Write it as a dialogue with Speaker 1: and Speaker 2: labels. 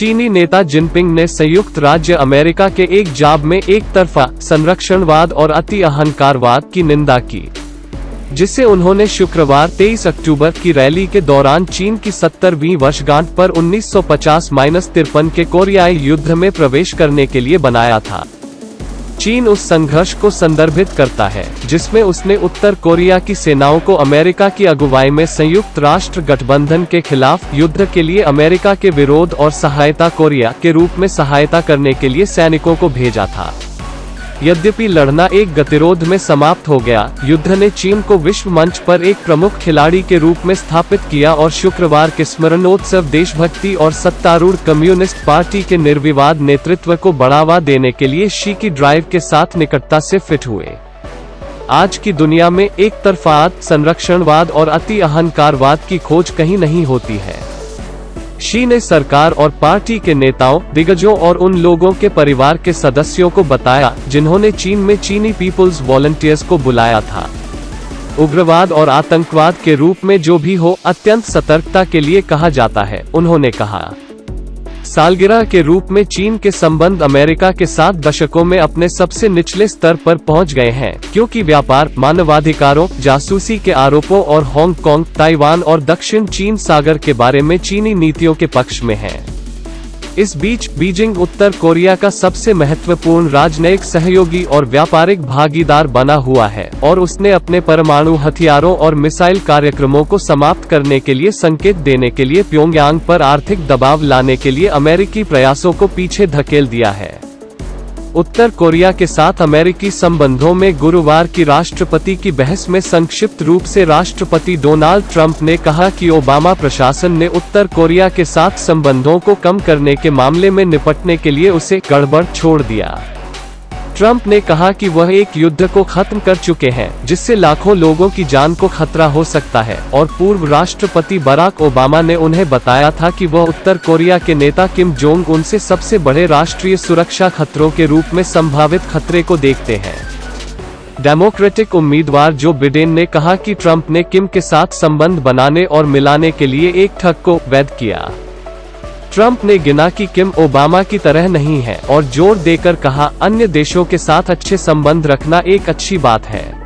Speaker 1: चीनी नेता जिनपिंग ने संयुक्त राज्य अमेरिका के एक जाब में एक तरफा संरक्षणवाद और अति अहंकारवाद की निंदा की, जिसे उन्होंने शुक्रवार 23 अक्टूबर की रैली के दौरान चीन की 70वीं वर्षगांठ पर 1950-53 के कोरियाई युद्ध में प्रवेश करने के लिए बनाया था। चीन उस संघर्ष को संदर्भित करता है जिसमें उसने उत्तर कोरिया की सेनाओं को अमेरिका की अगुवाई में संयुक्त राष्ट्र गठबंधन के खिलाफ युद्ध के लिए अमेरिका के विरोध और सहायता कोरिया के रूप में सहायता करने के लिए सैनिकों को भेजा था। यद्यपि लड़ना एक गतिरोध में समाप्त हो गया, युद्ध ने चीन को विश्व मंच पर एक प्रमुख खिलाड़ी के रूप में स्थापित किया और शुक्रवार के स्मरणोत्सव देशभक्ति और सत्तारूढ़ कम्युनिस्ट पार्टी के निर्विवाद नेतृत्व को बढ़ावा देने के लिए शी की ड्राइव के साथ निकटता से फिट हुए। आज की दुनिया में एक तरफात, संरक्षणवाद और अति अहंकारवाद की खोज कहीं नहीं होती है। शी ने सरकार और पार्टी के नेताओं, दिग्गजों और उन लोगों के परिवार के सदस्यों को बताया जिन्होंने चीन में चीनी पीपुल्स वॉलंटियर्स को बुलाया था। उग्रवाद और आतंकवाद के रूप में जो भी हो, अत्यंत सतर्कता के लिए कहा जाता है, उन्होंने कहा। सालगिरह के रूप में चीन के संबंध अमेरिका के साथ दशकों में अपने सबसे निचले स्तर पर पहुंच गए हैं, क्योंकि व्यापार, मानवाधिकारों, जासूसी के आरोपों और हांगकांग, ताइवान और दक्षिण चीन सागर के बारे में चीनी नीतियों के पक्ष में है। इस बीच बीजिंग उत्तर कोरिया का सबसे महत्वपूर्ण राजनयिक सहयोगी और व्यापारिक भागीदार बना हुआ है और उसने अपने परमाणु हथियारों और मिसाइल कार्यक्रमों को समाप्त करने के लिए संकेत देने के लिए प्योंगयांग पर आर्थिक दबाव लाने के लिए अमेरिकी प्रयासों को पीछे धकेल दिया है। उत्तर कोरिया के साथ अमेरिकी संबंधों में गुरुवार की राष्ट्रपति की बहस में संक्षिप्त रूप से राष्ट्रपति डोनाल्ड ट्रंप ने कहा कि ओबामा प्रशासन ने उत्तर कोरिया के साथ संबंधों को कम करने के मामले में निपटने के लिए उसे गड़बड़ छोड़ दिया। ट्रंप ने कहा कि वह एक युद्ध को खत्म कर चुके हैं जिससे लाखों लोगों की जान को खतरा हो सकता है, और पूर्व राष्ट्रपति बराक ओबामा ने उन्हें बताया था कि वह उत्तर कोरिया के नेता किम जोंग उन से सबसे बड़े राष्ट्रीय सुरक्षा खतरों के रूप में संभावित खतरे को देखते हैं। डेमोक्रेटिक उम्मीदवार जो बिडेन ने कहा कि ट्रंप ने किम के साथ संबंध बनाने और मिलाने के लिए एक ठग को वैध किया। ट्रंप ने गिना कि किम ओबामा की तरह नहीं है और जोर देकर कहा, अन्य देशों के साथ अच्छे संबंध रखना एक अच्छी बात है।